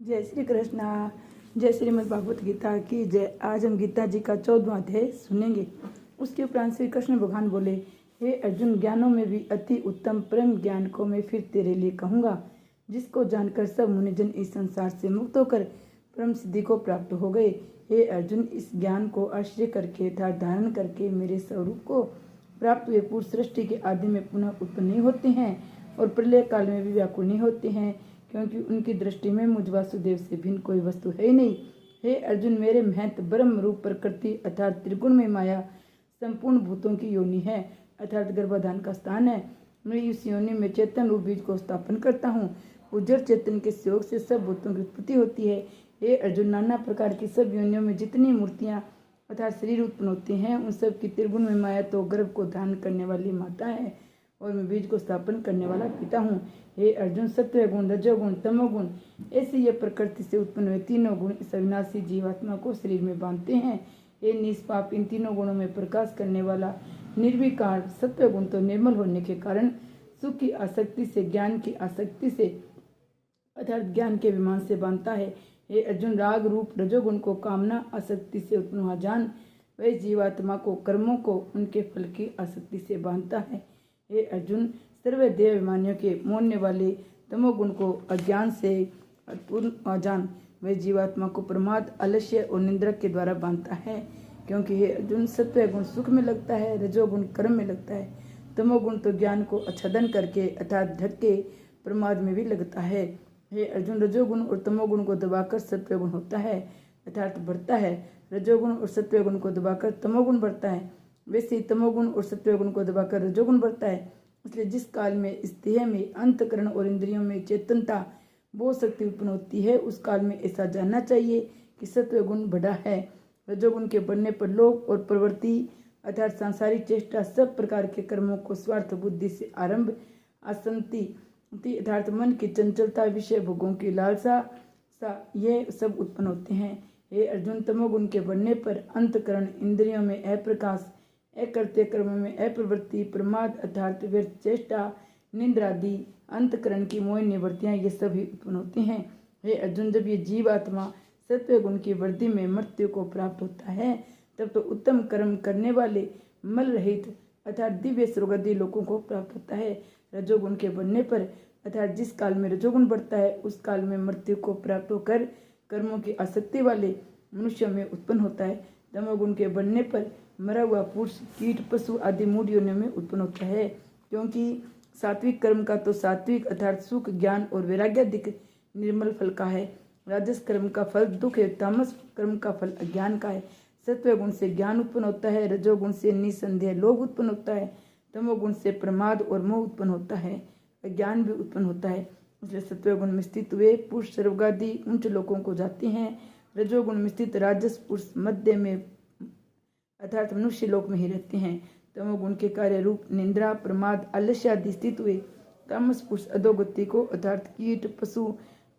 जय श्री कृष्णा। जय श्रीमद् भागवत गीता की जय। आज हम गीता जी का 14वां अध्याय सुनेंगे। उसके उपरांत श्री कृष्ण भगवान बोले, हे अर्जुन, ज्ञानों में भी अति उत्तम परम ज्ञान को मैं फिर तेरे लिए कहूँगा, जिसको जानकर सब मुनिजन इस संसार से मुक्त होकर परम सिद्धि को प्राप्त हो गए। हे अर्जुन, इस ज्ञान को आश्रय करके अर्थात धारण करके मेरे स्वरूप को प्राप्त हुए पुरुष सृष्टि के आदि में पुनः उत्पन्न नहीं होते हैं और प्रलय काल में भी व्याकुल नहीं होते हैं, क्योंकि उनकी दृष्टि में मुझ वासुदेव से भिन्न कोई वस्तु है ही नहीं। हे अर्जुन, मेरे महंत ब्रह्म रूप प्रकृति अर्थात त्रिगुण में माया संपूर्ण भूतों की योनि है अर्थात गर्भाधान का स्थान है। मैं इस योनि में चेतन रूप बीज को स्थापन करता हूँ। उज्जर चेतन के सहयोग से सब भूतों की उत्पत्ति होती है। हे अर्जुन, नाना प्रकार की सब योनियों में जितनी मूर्तियाँ अर्थात शरीर उत्पन्न होते हैं, उन सब की त्रिगुण में माया तो गर्भ को धारण करने वाली माता है और मैं बीज को स्थापन करने वाला पिता हूँ। हे अर्जुन, सत्व गुण, रजोगुण, तमोगुण ऐसे ये प्रकृति से उत्पन्न हुए तीनों गुण इस अविनाशी जीवात्मा को शरीर में बांधते हैं। हे निष्पाप, इन तीनों गुणों में प्रकाश करने वाला निर्विकार सत्व गुण तो निर्मल होने के कारण सुख की आसक्ति से, ज्ञान की आसक्ति से अर्थात ज्ञान के विमान से बांधता है। हे अर्जुन, राग रूप रजोगुण को कामना आसक्ति से उत्पन्न हुआ जान वह जीवात्मा को कर्मों को उनके फल की आसक्ति से बांधता है। हे अर्जुन, सर्वदेह अभिमानियों के मोहने वाले तमोगुण को अज्ञान से अजान वह जीवात्मा को प्रमाद, आलस्य और निंद्रा के द्वारा बांधता है। क्योंकि हे अर्जुन, सत्व गुण सुख में लगता है, रजोगुण कर्म में लगता है, तमोगुण तो ज्ञान को आच्छादन करके अर्थात ढक के प्रमाद में भी लगता है। हे अर्जुन, रजोगुण और तमोगुण को दबाकर सत्वगुण होता है अर्थात बढ़ता है। रजोगुण और सत्वगुण को दबाकर तमोगुण बढ़ता है, वैसे ही तमोगुण और सत्वगुण को दबाकर रजोगुण बढ़ता है। इसलिए जिस काल में इस देह में अंतकरण और इंद्रियों में चेतनता बोध शक्ति उत्पन्न होती है, उस काल में ऐसा जानना चाहिए कि सत्वगुण बढ़ा है। रजोगुण के बढ़ने पर लोभ और प्रवृत्ति अर्थात सांसारिक चेष्टा, सब प्रकार के कर्मों को स्वार्थ बुद्धि से आरंभ, असंति अर्थात मन की चंचलता, विषय भोगों की लालसा ये सब उत्पन्न होते हैं। हे अर्जुन, तमोगुण के बढ़ने पर अंतकरण इंद्रियों में अप्रकाश, अकर्त्य कर्म में अप्रवृत्ति, प्रमाद अर्थात व्यर्थ चेष्टा, निंद्रादि अंतकरण की मोह निवृत्तियाँ ये सभी उत्पन्न होती हैं। हे अर्जुन, जब ये जीवात्मा सत्व गुण की वृद्धि में मृत्यु को प्राप्त होता है, तब तो उत्तम कर्म करने वाले मल रहित अर्थात दिव्य स्वर्गीय लोगों को प्राप्त होता है। रजोगुण के बढ़ने पर अर्थात जिस काल में रजोगुण बढ़ता है, उस काल में मृत्यु को प्राप्त होकर कर्मों की आसक्ति वाले मनुष्यों में उत्पन्न होता है। तमोगुण के बढ़ने पर मरा हुआ पुरुष, कीट, पशु आदि मूढ़ योनियों में उत्पन्न होता है। क्योंकि सात्विक कर्म का तो सात्विक अर्थात सुख, ज्ञान और वैराग्यादिक निर्मल फल का है। राजस कर्म का फल दुख है, तामस कर्म का फल अज्ञान का है। सत्व गुण से ज्ञान उत्पन्न होता है, रजोगुण से निसंदेह लोभ उत्पन्न होता है, तमोगुण से प्रमाद और मोह उत्पन्न होता है, अज्ञान भी उत्पन्न होता है। इसलिए सत्वगुण में स्थित हुए पुरुष स्वर्गादि उच्च लोकों को जाते हैं। रजोगुण में स्थित राजस पुरुष मध्य में अर्थात मनुष्य लोक में ही रहते हैं। तमोगुण के कार्य रूप निंद्रा, प्रमाद, आलस्य आदि स्थित हुए तामस पुरुष अधोगति को अर्थात कीट, पशु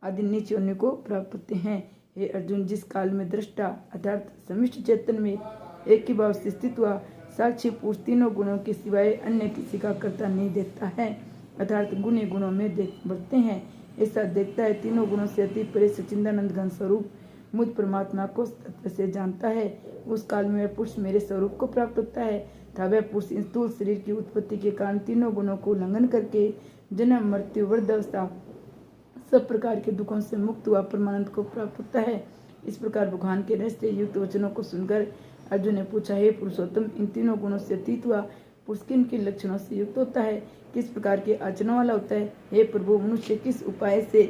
आदि नीच योनि को प्राप्त होते हैं। हे अर्जुन, जिस काल में दृष्टा अर्थात समिष्ट चेतन में एक ही भाव से स्थित हुआ साक्षी पुरुष तीनों गुणों के सिवाय अन्य किसी का कर्ता नहीं देखता है अर्थात गुणी गुणों में बढ़ते हैं, ऐसा देखता है, तीनों गुणों से अति परे सच्चिदानंद घन स्वरूप मुझ परमात्मा को तत्व से जानता है, उस काल में वह पुरुष मेरे स्वरूप को प्राप्त होता है। था वह पुरुष इन स्थूल शरीर की उत्पत्ति के कारण तीनों गुणों को उल्लंघन करके जन्म, मृत्यु, वृद्धावस्था सब प्रकार के दुखों से मुक्त हुआ परमानंद को प्राप्त होता है। इस प्रकार भगवान के रहस्य युक्त वचनों को सुनकर अर्जुन ने पूछा, हे पुरुषोत्तम, इन तीनों गुणों से अतीत हुआ पुरुष किन किन लक्षणों से युक्त होता है, किस प्रकार के आचरण वाला होता है। हे प्रभु, मनुष्य किस उपाय से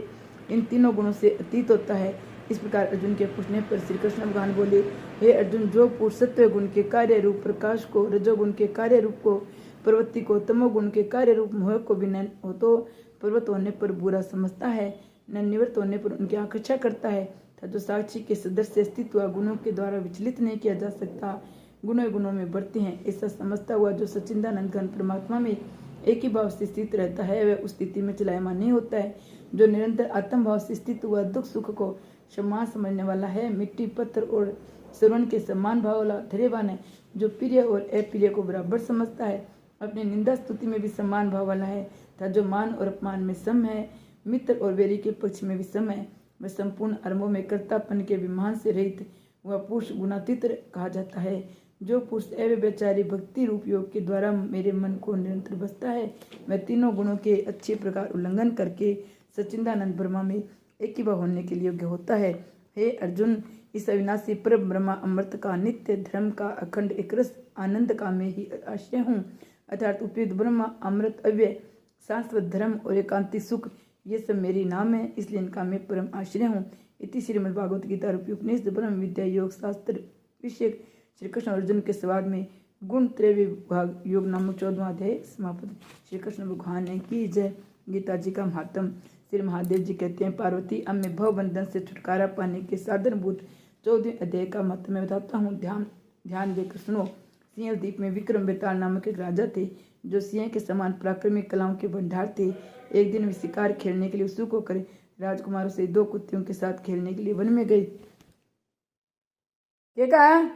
इन तीनों गुणों से अतीत होता है। इस प्रकार अर्जुन के पूछने पर श्री कृष्ण भगवान बोले, हे अर्जुन, जो पुरुष सत्व गुण के कार्य रूप प्रकाश को, रजोगुण के कार्य रूप को, प्रवृत्ति को, तमोगुण के कार्य रूप मोह को भी न हो तो प्रवृत्त होने पर बुरा समझता है, न निवृत्त होने पर उनकी आकांक्षा करता है, तथा जो साक्षी के सदस्य स्थित हुआ गुणों के द्वारा विचलित नहीं किया जा सकता, गुणों गुणों में बढ़ते हैं, ऐसा समझता हुआ जो सच्चिदानंद घन परमात्मा में एक ही भाव से स्थित रहता है, वह उस स्थिति में चलायमान नहीं होता है। जो निरंतर आत्म भाव से स्थित हुआ दुख सुख को समान समझने वाला है, मिट्टी, पत्थर और श्रवण के समान भाव वाला धैर्यवान है, जो प्रिय और अप्रिय को बराबर समझता है, अपनी निंदा स्तुति में भी समान भाव वाला है, तथा जो मान और अपमान में सम है, मित्र और वैरी के पक्ष में भी सम है, वह संपूर्ण आरंभों में कर्तापन के अभिमान से रहित वह पुरुष गुणातीत कहा जाता है। जो पुरुष अव्यभिचारी भक्ति रूप योग के द्वारा मेरे मन को निरंतर बसता है, वह तीनों गुणों के अच्छे प्रकार उल्लंघन करके सच्चिदानंद ब्रह्मा में एकीभाव होने के लिए योग्य होता है। हे अर्जुन, इस अविनाशी पर ब्रह्मा अमृत का, नित्य धर्म का, अखंड एक रस आनंद का मैं ही आश्रय हूँ। अर्थात उपयुक्त ब्रह्मा, अमृत, अव्यय, शाश्वत धर्म और एकांति सुख, ये सब मेरे नाम है, इसलिए इनका मैं परम आश्रय हूँ। इति श्रीमद्भागवत गीता रूपी उपनिषद ब्रह्म विद्या योग शास्त्र विषय श्री कृष्ण अर्जुन के संवाद में गुण त्रय विभाग योग नामक 14वां अध्याय समाप्त। श्री कृष्ण भगवान ने की जय। गीता जी का महात्म। श्री महादेव जी कहते हैं, पार्वती, अब मैं भव बंधन से छुटकारा पाने के साधनभूत 14वें अध्याय का महत्व मैं बताता हूँ। ध्यान देकर सुनो। सिंह द्वीप में विक्रम बेताल नामक एक राजा थे, जो सिंह के समान पराक्रमी कलाओं के भंडार थे। एक दिन वे शिकार खेलने के लिए उत्सुक होकर राजकुमारों से 2 कुत्तियों के साथ खेलने के लिए वन में गए। क्या कहा?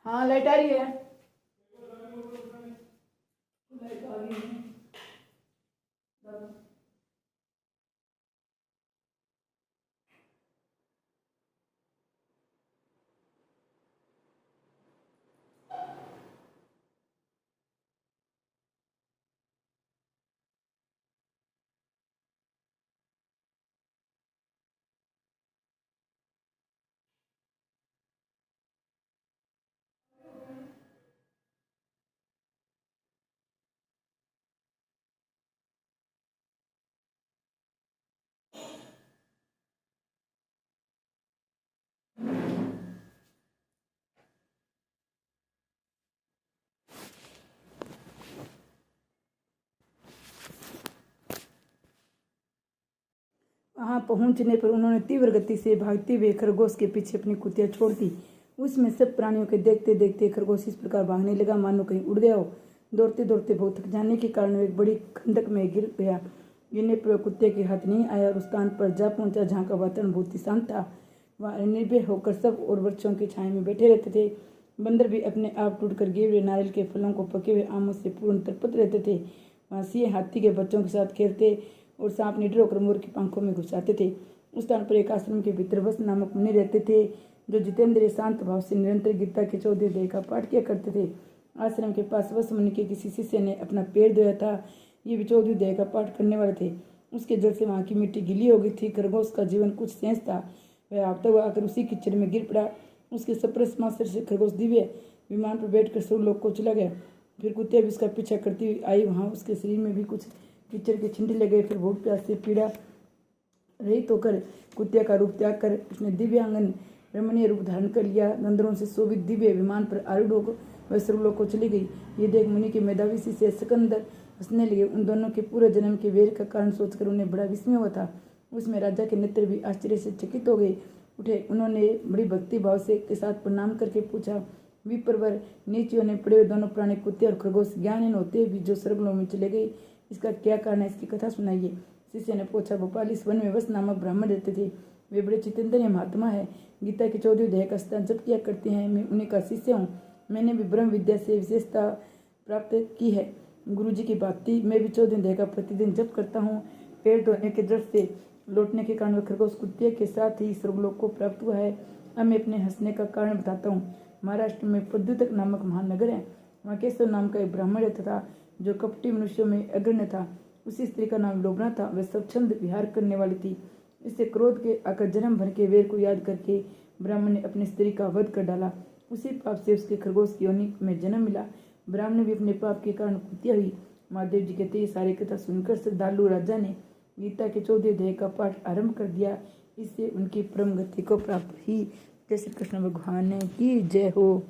हाँ, लाइट आ रही है। लाइट आ रही है। वहां पहुंचने पर उन्होंने तीव्र गति से भागते हुए खरगोश के पीछे अपनी कुतिया छोड़ दी। उसमें सब प्राणियों के देखते देखते खरगोश इस प्रकार भागने लगा मानो कहीं उड़ गया हो। दौड़ते दौड़ते बहुत थक जाने के कारण एक बड़ी खंडक में गिर गया। गिरने पर कुत्ते के हाथ नहीं आया और उस स्थान पर जा पहुंचा जहाँ का वातावरण बहुत ही शांत था। वहाँ निर्भय होकर सब और वृक्षों की छाया में बैठे रहते थे। बंदर भी अपने आप टूटकर गिरे हुए नारियल के फलों को पके हुए आमों से पूर्ण तरपत रहते थे। वहाँ सिंह हाथी के बच्चों के साथ खेलते और सांप निडर होकर मोर की पंखों में घुस जाते थे। उस स्थान पर एक आश्रम के भीतर वत्स नामक मुनि रहते थे, जो जितेंद्रिय शांत भाव से निरंतर गीता के 14 अध्याय का पाठ किया करते थे। आश्रम के पास वत्स मुनि के किसी शिष्य ने अपना पैर धोया था। ये भी 14 अध्याय का पाठ करने वाले थे। उसके जल से वहाँ की मिट्टी गीली हो गई थी। खरगोश का जीवन कुछ शेष था। वह आपता हुआ आकर उसी कीचड़ में गिर पड़ा। उसके सप्रस मास्टर से खरगोश दिव्य विमान पर बैठकर स्वर्गलोक को चला गया। फिर कुत्ते भी उसका पीछा करती हुई आई। वहाँ उसके शरीर में भी कुछ कीचड़ के छिंटे लगे। फिर भूख प्यास से पीड़ा रहित होकर कुत्तिया का रूप त्याग कर उसने दिव्यांगन रमणीय रूप धारण कर लिया। नंदरों से शोभित दिव्य विमान पर आरूढ़ होकर वह स्वर्गलोक को चली गई। ये देख मुनि के मेधावी से सिकंदर हंसने लगे। उन दोनों के पूरे जन्म के वेर का कारण सोचकर उन्हें बड़ा विस्मय हुआ था। उसमें राजा के नेत्र भी आश्चर्य से चकित हो गए। उठे उन्होंने बड़ी भक्ति भाव से के साथ प्रणाम करके पूछा, विप्रवर, नीचे होने पड़े हुए दोनों प्राणी कुत्ते और खरगोश ज्ञानहीन होते भी जो स्वर्गलोक में चले गए, इसका क्या कारण है? इसकी कथा सुनाइए। शिष्य ने पूछा, भोपाल इस वन में वत्स नामक ब्राह्मण रहते थे। वे बड़े चितंतनीय महात्मा है, गीता के 14 अध्याय का स्थान जप किया करते हैं। मैं उन्हीं का शिष्य हूँ। मैंने भी ब्रह्म विद्या से विशेषता प्राप्त की है। गुरु जी की भक्ति मैं भी 14 अध्याय का प्रतिदिन जप करता हूँ। पेड़ धोने के जट से लौटने के कारण वह खरगोश कुत्ते के साथ ही स्वर्गलोक को प्राप्त हुआ है। अब मैं अपने हंसने का कारण बताता हूँ। महाराष्ट्र में प्रद्युतक नामक महानगर है। वहाँ केशव नाम का एक ब्राह्मण रहता था, जो कपटी मनुष्यों में अग्रण्य था। उसी स्त्री का नाम लोबना था। वह स्वच्छंद विहार करने वाली थी। इससे क्रोध के आकर जन्म भर के वेर को याद करके ब्राह्मण ने अपनी स्त्री का वध कर डाला। उसी पाप से उसके खरगोश की योनि में जन्म मिला। ब्राह्मण भी अपने पाप के कारण कुत्तिया हुई। महादेव जी कहते ये सारी कथा सुनकर श्रद्धालु राजा ने गीता के 14 अध्याय का पाठ आरंभ कर दिया। इससे उनकी परम गति को प्राप्त हुई। जय श्री कृष्ण भगवान की जय हो।